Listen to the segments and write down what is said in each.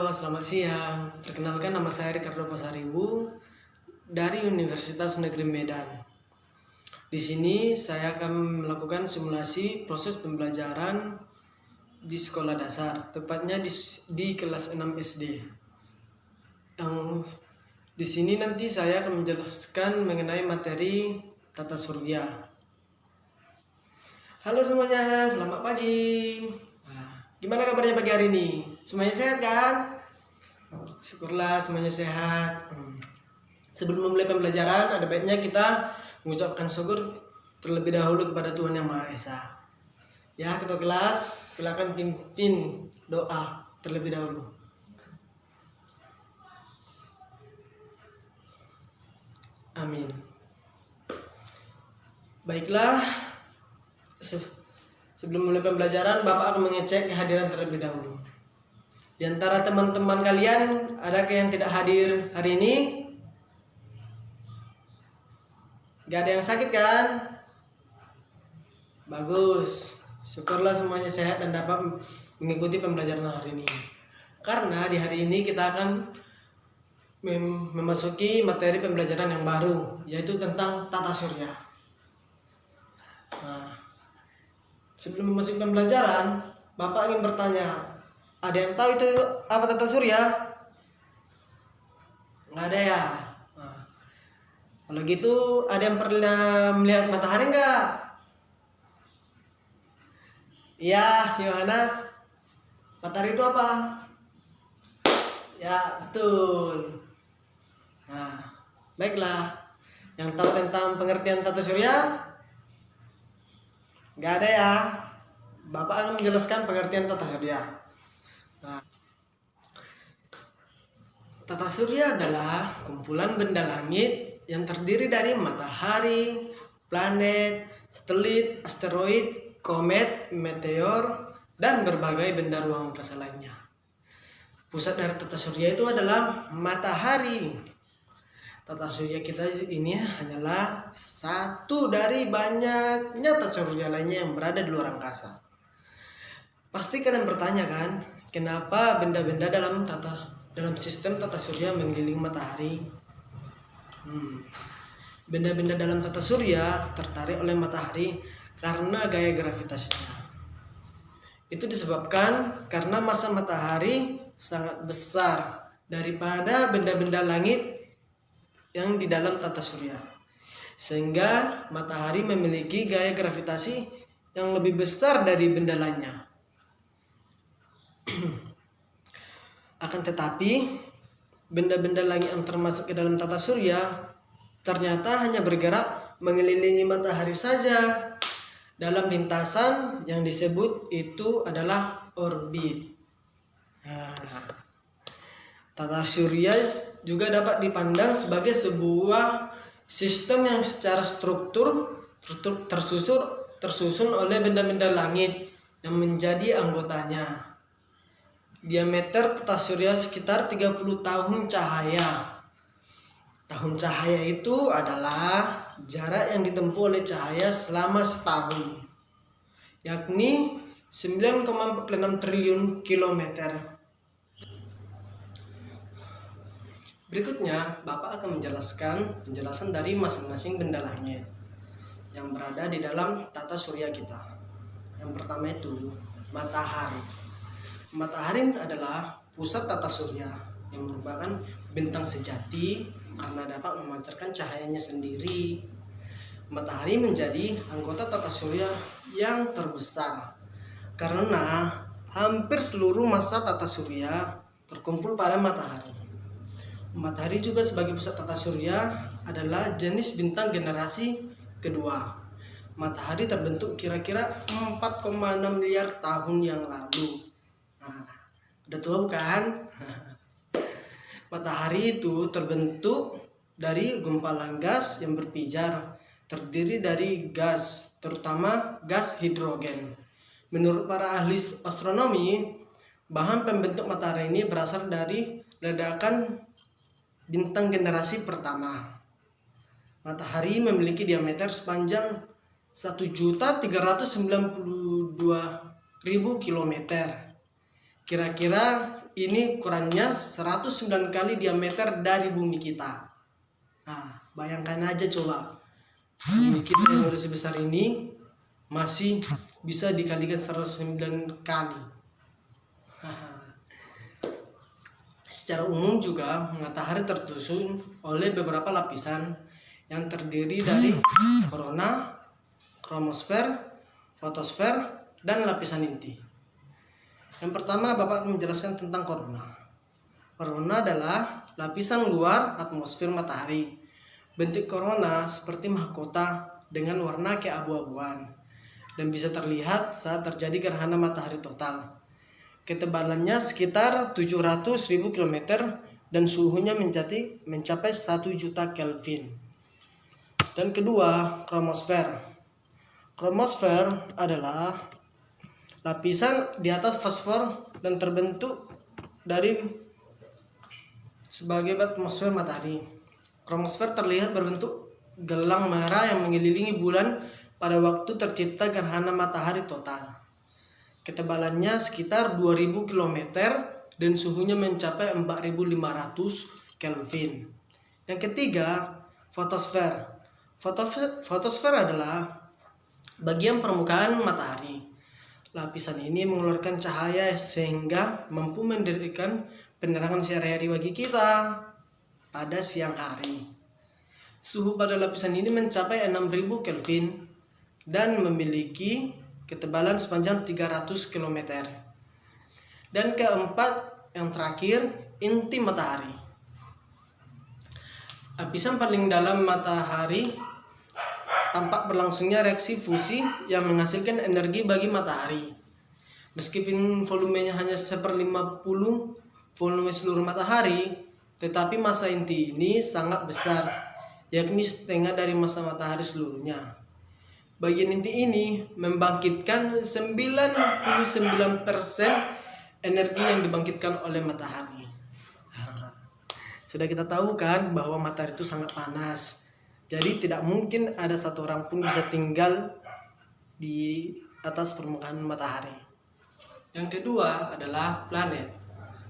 Halo, selamat siang. Perkenalkan, nama saya Ricardo Pasaribu dari Universitas Negeri Medan. Di sini saya akan melakukan simulasi proses pembelajaran di sekolah dasar, tepatnya di kelas 6 SD. Yang di sini nanti saya akan menjelaskan mengenai materi tata surya. Halo semuanya, selamat pagi. Gimana kabarnya pagi hari ini? Semuanya sehat kan? Syukurlah semuanya sehat. Sebelum memulai pembelajaran, ada baiknya kita mengucapkan syukur terlebih dahulu kepada Tuhan Yang Maha Esa. Ya, ketua kelas, silakan pimpin doa terlebih dahulu. Amin. Baiklah, sebelum mulai pembelajaran, Bapak akan mengecek kehadiran terlebih dahulu. Di antara teman-teman kalian, adakah yang tidak hadir hari ini? Gak ada yang sakit kan? Bagus. Syukurlah semuanya sehat dan dapat mengikuti pembelajaran hari ini. Karena di hari ini kita akan memasuki materi pembelajaran yang baru, yaitu tentang tata surya. Nah, sebelum memasuki pembelajaran, Bapak ingin bertanya, ada yang tahu itu apa tata surya? Nggak ada ya? Nah, kalau gitu, ada yang pernah melihat matahari nggak? Iya, gimana? Matahari itu apa? Ya, betul. Nah, baiklah. Yang tahu tentang pengertian tata surya? Nggak ada ya? Bapak akan menjelaskan pengertian tata surya. Nah, tata surya adalah kumpulan benda langit yang terdiri dari matahari, planet, satelit, asteroid, komet, meteor, dan berbagai benda ruang angkasa lainnya. Pusat dari tata surya itu adalah matahari. Tata surya kita ini hanyalah satu dari banyaknya tata surya lainnya yang berada di luar angkasa. Pasti kalian bertanya kan, kenapa benda-benda dalam sistem tata surya mengelilingi matahari? Benda-benda dalam tata surya tertarik oleh matahari karena gaya gravitasinya. Itu disebabkan karena massa matahari sangat besar daripada benda-benda langit yang di dalam tata surya. Sehingga matahari memiliki gaya gravitasi yang lebih besar dari benda lainnya. Akan tetapi, benda-benda langit yang termasuk ke dalam tata surya ternyata hanya bergerak mengelilingi matahari saja dalam lintasan yang disebut itu adalah orbit. Nah, tata surya juga dapat dipandang sebagai sebuah sistem yang secara struktur tersusun oleh benda-benda langit yang menjadi anggotanya. Diameter tata surya sekitar 30 tahun cahaya. Tahun cahaya itu adalah jarak yang ditempuh oleh cahaya selama setahun, yakni 9,46 triliun kilometer. Berikutnya, Bapak akan menjelaskan penjelasan dari masing-masing benda langit yang berada di dalam tata surya kita. Yang pertama itu matahari. Matahari adalah pusat tata surya yang merupakan bintang sejati karena dapat memancarkan cahayanya sendiri. Matahari menjadi anggota tata surya yang terbesar karena hampir seluruh massa tata surya terkumpul pada matahari. Matahari juga sebagai pusat tata surya adalah jenis bintang generasi kedua. Matahari terbentuk kira-kira 4,6 miliar tahun yang lalu. Nah, udah tua bukan? Matahari itu terbentuk dari gumpalan gas yang berpijar, terdiri dari gas, terutama gas hidrogen. Menurut para ahli astronomi, bahan pembentuk matahari ini berasal dari ledakan bintang generasi pertama. Matahari memiliki diameter sepanjang 1.392.000 km. Kira-kira ini ukurannya 109 kali diameter dari bumi kita. Nah, bayangkan aja coba, bumi kita yang udah sebesar ini masih bisa dikalikan 109 kali. Secara umum juga matahari tersusun oleh beberapa lapisan yang terdiri dari korona, kromosfer, fotosfer, dan lapisan inti. Yang pertama, Bapak menjelaskan tentang korona. Korona adalah lapisan luar atmosfer matahari. Bentuk korona seperti mahkota dengan warna keabu-abuan dan bisa terlihat saat terjadi gerhana matahari total. Ketebalannya sekitar 700.000 km dan suhunya mencapai 1 juta Kelvin. Dan kedua, kromosfer. Kromosfer adalah lapisan di atas fosfor dan terbentuk dari sebagai atmosfer matahari. Kromosfer terlihat berbentuk gelang merah yang mengelilingi bulan pada waktu tercipta gerhana matahari total. Ketebalannya sekitar 2000 km dan suhunya mencapai 4500 Kelvin. Yang ketiga, fotosfer. Fotosfer adalah bagian permukaan matahari. Lapisan ini mengeluarkan cahaya sehingga mampu memberikan penerangan sehari-hari bagi kita pada siang hari. Suhu pada lapisan ini mencapai 6000 Kelvin dan memiliki ketebalan sepanjang 300 km. Dan keempat, yang terakhir, inti matahari. Lapisan paling dalam matahari tampak berlangsungnya reaksi fusi yang menghasilkan energi bagi matahari. Meskipun volumenya hanya 1/50 volume seluruh matahari, tetapi massa inti ini sangat besar, yakni setengah dari massa matahari seluruhnya. Bagian inti ini membangkitkan 99% energi yang dibangkitkan oleh matahari. Sudah kita tahu kan bahwa matahari itu sangat panas. Jadi tidak mungkin ada satu orang pun bisa tinggal di atas permukaan matahari. Yang kedua adalah planet.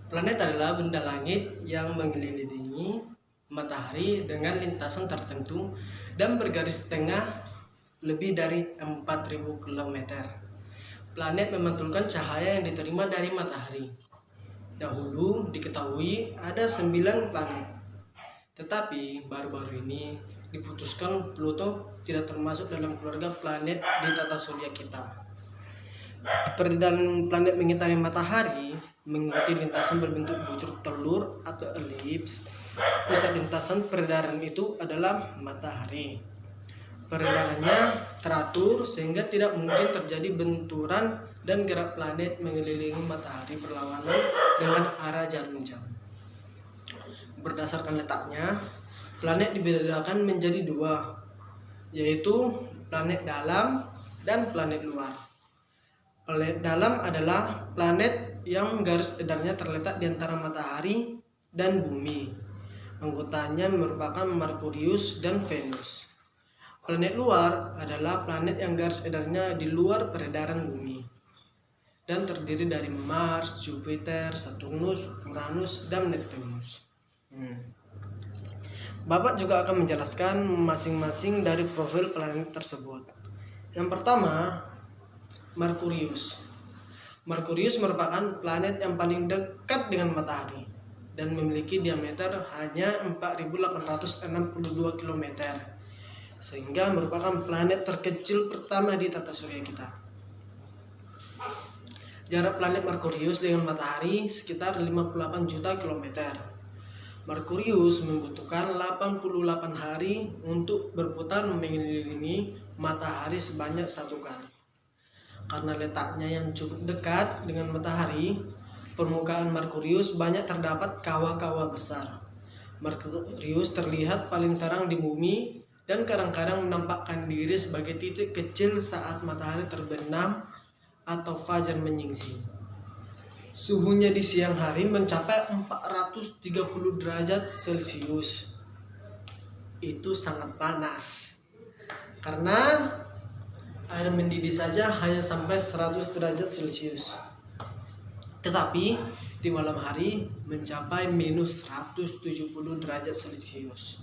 Planet adalah benda langit yang mengelilingi matahari dengan lintasan tertentu dan bergaris tengah lebih dari 4000 km. Planet memantulkan cahaya yang diterima dari matahari. Dahulu diketahui ada 9 planet. Tetapi baru-baru ini diputuskan Pluto tidak termasuk dalam keluarga planet di tata surya kita. Peredaran planet mengitari matahari mengikuti lintasan berbentuk butir telur atau elips. Pusat lintasan peredaran itu adalah matahari. Peredarannya teratur sehingga tidak mungkin terjadi benturan dan gerak planet mengelilingi matahari berlawanan dengan arah jarum jam. Berdasarkan letaknya, planet dibedakan menjadi dua, yaitu planet dalam dan planet luar. Planet dalam adalah planet yang garis edarnya terletak di antara matahari dan bumi. Anggotanya merupakan Merkurius dan Venus. Planet luar adalah planet yang garis edarnya di luar peredaran bumi dan terdiri dari Mars, Jupiter, Saturnus, Uranus, dan Neptunus. Bapak juga akan menjelaskan masing-masing dari profil planet tersebut. Yang pertama, Merkurius. Merkurius merupakan planet yang paling dekat dengan matahari dan memiliki diameter hanya 4862 km. Sehingga merupakan planet terkecil pertama di tata surya kita. Jarak planet Merkurius dengan matahari sekitar 58 juta kilometer. Merkurius membutuhkan 88 hari untuk berputar mengelilingi matahari sebanyak 1 kali. Karena letaknya yang cukup dekat dengan matahari, permukaan Merkurius banyak terdapat kawah-kawah besar. Merkurius terlihat paling terang di bumi dan kadang-kadang menampakkan diri sebagai titik kecil saat matahari terbenam atau fajar menyingsing. Suhunya di siang hari mencapai 430 derajat Celcius. Itu sangat panas. Karena air mendidih saja hanya sampai 100 derajat Celcius. Tetapi di malam hari mencapai minus 170 derajat Celcius.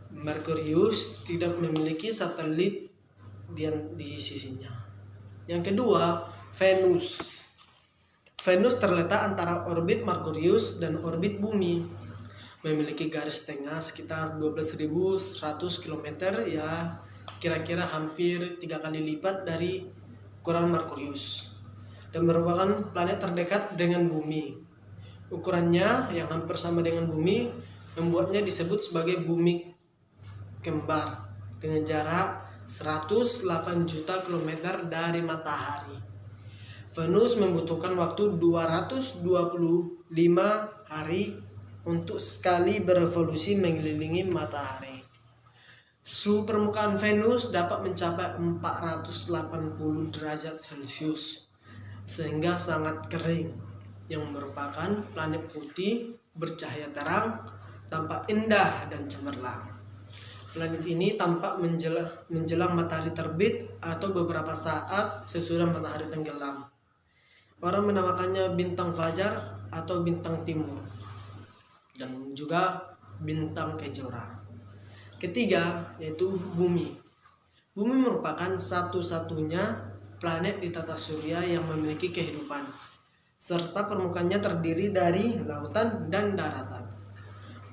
Merkurius tidak memiliki satelit di sisinya. Yang kedua, Venus. Venus terletak antara orbit Merkurius dan orbit Bumi. Memiliki garis tengah sekitar 12.100 km, ya kira-kira hampir 3 kali lipat dari ukuran Merkurius, dan merupakan planet terdekat dengan Bumi. Ukurannya yang hampir sama dengan Bumi membuatnya disebut sebagai bumi kembar dengan jarak 108 juta kilometer dari matahari. Venus membutuhkan waktu 225 hari untuk sekali berevolusi mengelilingi matahari. Suhu permukaan Venus dapat mencapai 480 derajat Celcius, sehingga sangat kering, yang merupakan planet putih bercahaya terang, tampak indah dan cemerlang. Planet ini tampak menjelang matahari terbit atau beberapa saat sesudah matahari tenggelam. Orang menamakannya bintang fajar atau bintang timur, dan juga bintang kejora. Ketiga, yaitu Bumi. Bumi merupakan satu-satunya planet di tata surya yang memiliki kehidupan, serta permukaannya terdiri dari lautan dan daratan.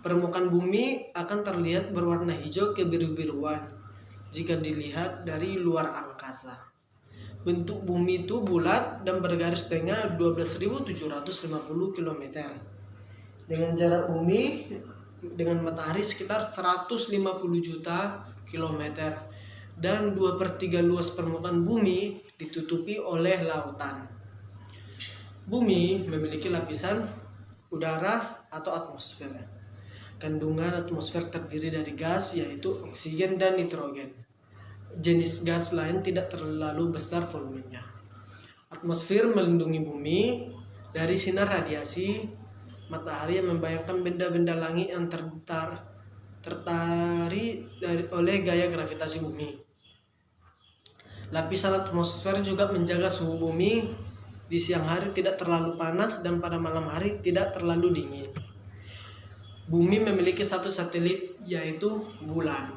Permukaan bumi akan terlihat berwarna hijau kebiru-biruan jika dilihat dari luar angkasa. Bentuk bumi itu bulat dan bergaris tengah 12.750 km. Dengan jarak bumi dengan matahari sekitar 150 juta kilometer, dan 2/3 luas permukaan bumi ditutupi oleh lautan. Bumi memiliki lapisan udara atau atmosfer. Kandungan atmosfer terdiri dari gas, yaitu oksigen dan nitrogen. Jenis gas lain tidak terlalu besar volumenya. Atmosfer melindungi bumi dari sinar radiasi matahari yang membayangkan benda-benda langit yang tertarik oleh gaya gravitasi bumi. Lapisan atmosfer juga menjaga suhu bumi di siang hari tidak terlalu panas dan pada malam hari tidak terlalu dingin. Bumi memiliki satu satelit, yaitu bulan.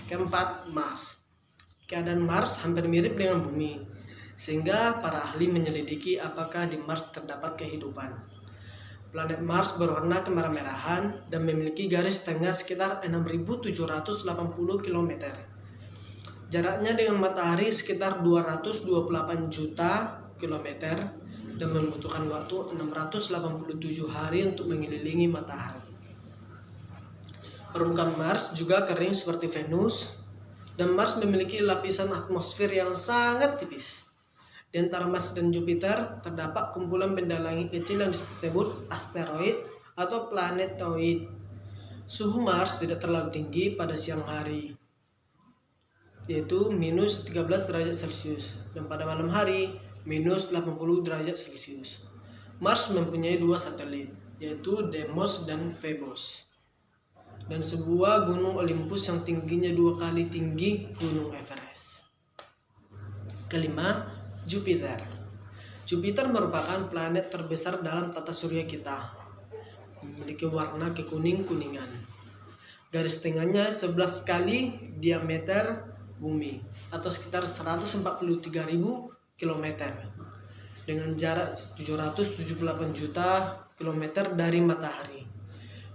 Keempat, Mars. Keadaan Mars hampir mirip dengan bumi, sehingga para ahli menyelidiki apakah di Mars terdapat kehidupan. Planet Mars berwarna kemerah-merahan dan memiliki garis tengah sekitar 6.780 km. Jaraknya dengan matahari sekitar 228 juta kilometer dan membutuhkan waktu 687 hari untuk mengelilingi matahari. Permukaan Mars juga kering seperti Venus, dan Mars memiliki lapisan atmosfer yang sangat tipis. Di antara Mars dan Jupiter terdapat kumpulan benda langit kecil yang disebut asteroid atau planetoid. Suhu Mars tidak terlalu tinggi pada siang hari, yaitu minus 13 derajat Celcius, dan pada malam hari minus 80 derajat Celcius. Mars mempunyai 2 satelit, yaitu Deimos dan Phobos, dan sebuah gunung Olympus yang tingginya 2 kali tinggi gunung Everest. Kelima, Jupiter. Jupiter merupakan planet terbesar dalam tata surya kita. Memiliki warna kekuning-kuningan. Garis tengahnya 11 kali diameter bumi atau sekitar 143.000 km dengan jarak 778 juta kilometer dari matahari.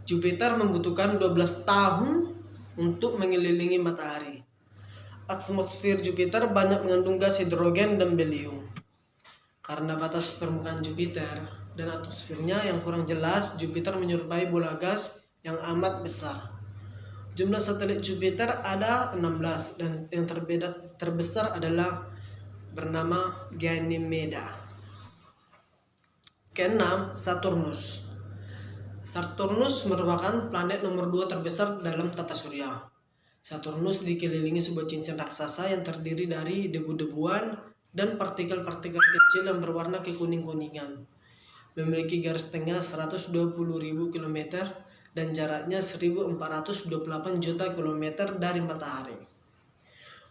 Jupiter membutuhkan 12 tahun untuk mengelilingi matahari. Atmosfer Jupiter banyak mengandung gas hidrogen dan belium. Karena batas permukaan Jupiter dan atmosfernya yang kurang jelas, Jupiter menyerupai bola gas yang amat besar. Jumlah satelit Jupiter ada 16, dan yang terbesar adalah bernama Ganymede. Keenam, Saturnus. Saturnus merupakan planet nomor 2 terbesar dalam tata surya. Saturnus dikelilingi sebuah cincin raksasa yang terdiri dari debu-debuan dan partikel-partikel kecil yang berwarna kekuning-kuningan. Memiliki garis tengah 120.000 km dan jaraknya 1.428 juta kilometer dari matahari.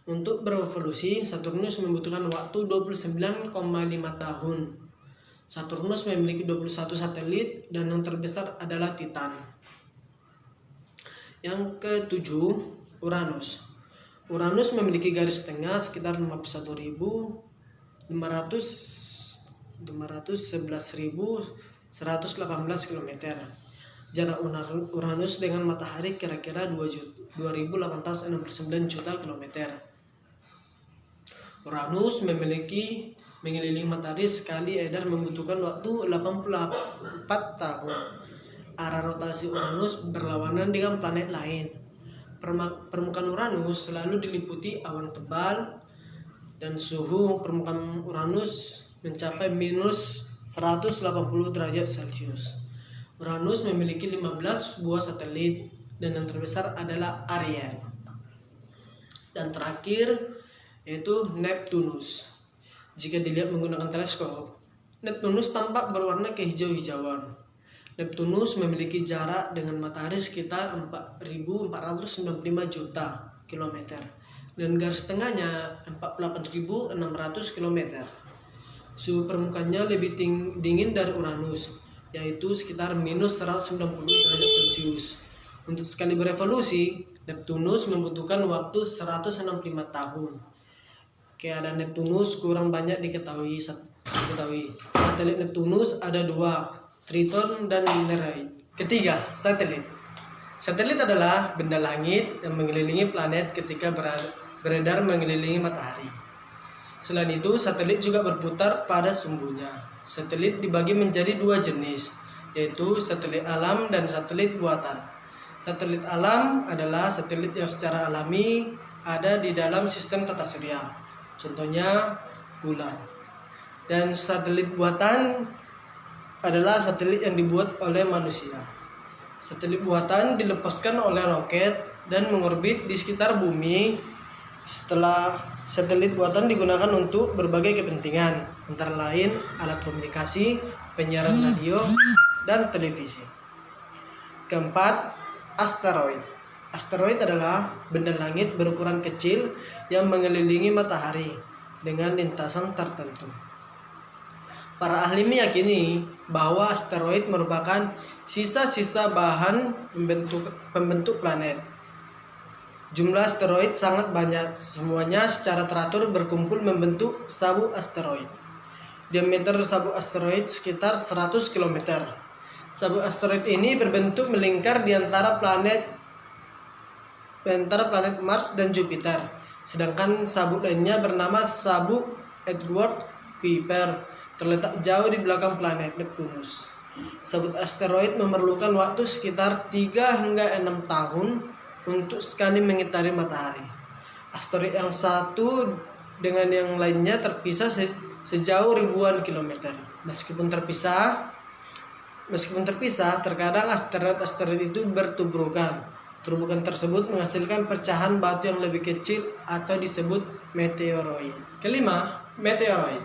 Untuk berevolusi, Saturnus membutuhkan waktu 29,5 tahun. Saturnus memiliki 21 satelit dan yang terbesar adalah Titan. Yang ketujuh, Uranus. Uranus memiliki garis tengah sekitar 511.118 km. Jarak Uranus dengan matahari kira-kira 2.869 juta kilometer. Uranus mengelilingi matahari sekali edar membutuhkan waktu 84 tahun. Arah rotasi Uranus berlawanan dengan planet lain. Permukaan Uranus selalu diliputi awan tebal dan suhu permukaan Uranus mencapai minus 180 derajat Celcius. Uranus memiliki 15 buah satelit dan yang terbesar adalah Ariel. Dan terakhir yaitu Neptunus. Jika dilihat menggunakan teleskop, Neptunus tampak berwarna kehijau-hijauan. Neptunus memiliki jarak dengan matahari sekitar 4.495 juta kilometer dan garis tengahnya 48.600 km. Suhu permukaannya lebih dingin dari Uranus, yaitu sekitar minus 190 derajat Celcius. Untuk sekali berevolusi, Neptunus membutuhkan waktu 165 tahun. Keadaan Neptunus kurang banyak diketahui. Satelit Neptunus ada 2, Triton dan Nereid. Ketiga, satelit. Satelit adalah benda langit yang mengelilingi planet ketika beredar mengelilingi matahari. Selain itu, satelit juga berputar pada sumbunya. Satelit dibagi menjadi 2 jenis, yaitu satelit alam dan satelit buatan. Satelit alam adalah satelit yang secara alami ada di dalam sistem tata surya. Contohnya bulan. Dan satelit buatan adalah satelit yang dibuat oleh manusia. Satelit buatan dilepaskan oleh roket dan mengorbit di sekitar bumi. Setelah satelit buatan digunakan untuk berbagai kepentingan, antara lain alat komunikasi, penyiaran radio, dan televisi. Keempat, asteroid. Asteroid adalah benda langit berukuran kecil yang mengelilingi matahari dengan lintasan tertentu. Para ahli meyakini bahwa asteroid merupakan sisa-sisa bahan pembentuk planet. Jumlah asteroid sangat banyak, semuanya secara teratur berkumpul membentuk sabuk asteroid. Diameter sabuk asteroid sekitar 100 km. Sabuk asteroid ini berbentuk melingkar di antara planet Mars dan Jupiter. Sedangkan sabuk lainnya bernama sabuk Edward Kuiper terletak jauh di belakang planet Neptunus. Sabuk asteroid memerlukan waktu sekitar 3 hingga 6 tahun untuk sekali mengitari matahari. Asteroid yang satu dengan yang lainnya terpisah sejauh ribuan kilometer. Meskipun terpisah, terkadang asteroid itu bertuburkan. Tuburan tersebut menghasilkan pecahan batu yang lebih kecil atau disebut meteoroid. Kelima, meteoroid.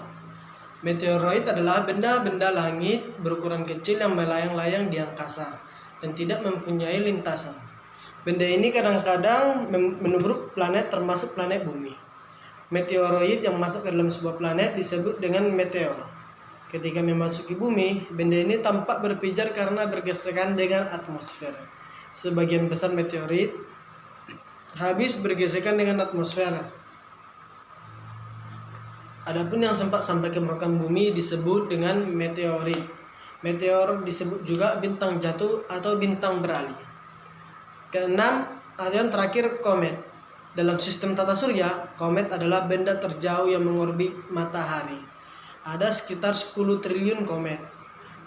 Meteoroid adalah benda-benda langit berukuran kecil yang melayang-layang di angkasa dan tidak mempunyai lintasan. Benda ini kadang-kadang menubruk planet termasuk planet bumi. Meteoroid yang masuk ke dalam sebuah planet disebut dengan meteor. Ketika memasuki bumi, benda ini tampak berpijar karena bergesekan dengan atmosfer. Sebagian besar meteorit habis bergesekan dengan atmosfer. Adapun yang sempat sampai ke permukaan bumi disebut dengan meteorit. Meteor disebut juga bintang jatuh atau bintang beralih. Keenam, yang terakhir, komet. Dalam sistem tata surya, komet adalah benda terjauh yang mengorbit matahari. Ada sekitar 10 triliun komet.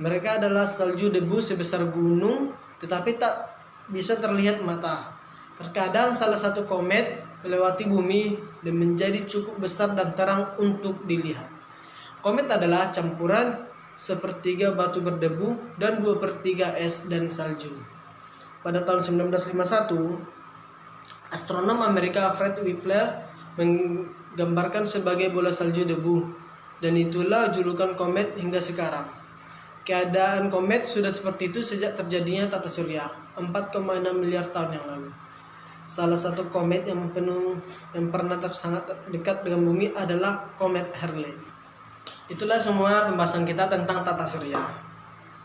Mereka adalah salju debu sebesar gunung, tetapi tak bisa terlihat mata. Terkadang salah satu komet melewati bumi dan menjadi cukup besar dan terang untuk dilihat. Komet adalah campuran sepertiga batu berdebu dan 2/3 es dan salju. Pada tahun 1951, astronom Amerika Fred Whipple menggambarkan sebagai bola salju debu, dan itulah julukan komet hingga sekarang. Keadaan komet sudah seperti itu sejak terjadinya tata surya 4,6 miliar tahun yang lalu. Salah satu komet yang pernah sangat dekat dengan bumi adalah komet Halley. Itulah semua pembahasan kita tentang tata surya.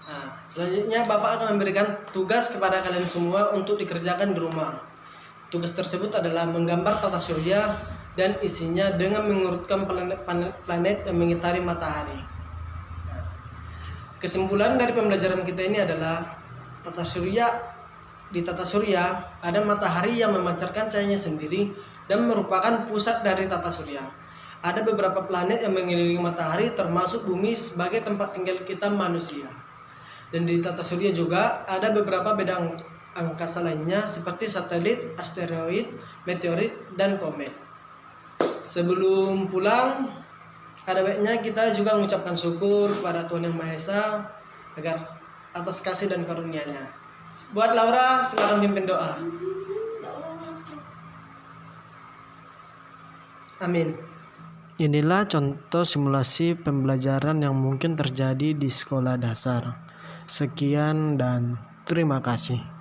Nah, selanjutnya Bapak akan memberikan tugas kepada kalian semua untuk dikerjakan di rumah. Tugas tersebut adalah menggambar tata surya dan isinya dengan mengurutkan planet yang mengitari matahari. Kesimpulan dari pembelajaran kita ini adalah di tata surya ada matahari yang memancarkan cahayanya sendiri dan merupakan pusat dari tata surya. Ada beberapa planet yang mengelilingi matahari termasuk bumi sebagai tempat tinggal kita manusia. Dan di tata surya juga ada beberapa beda angkasa lainnya seperti satelit, asteroid, meteorit, dan komet. Sebelum pulang, ada baiknya kita juga mengucapkan syukur kepada Tuhan Yang Maha Esa agar atas kasih dan karunia-Nya. Buat Laura, silakan pimpin doa. Amin. Inilah contoh simulasi pembelajaran yang mungkin terjadi di sekolah dasar. Sekian dan terima kasih.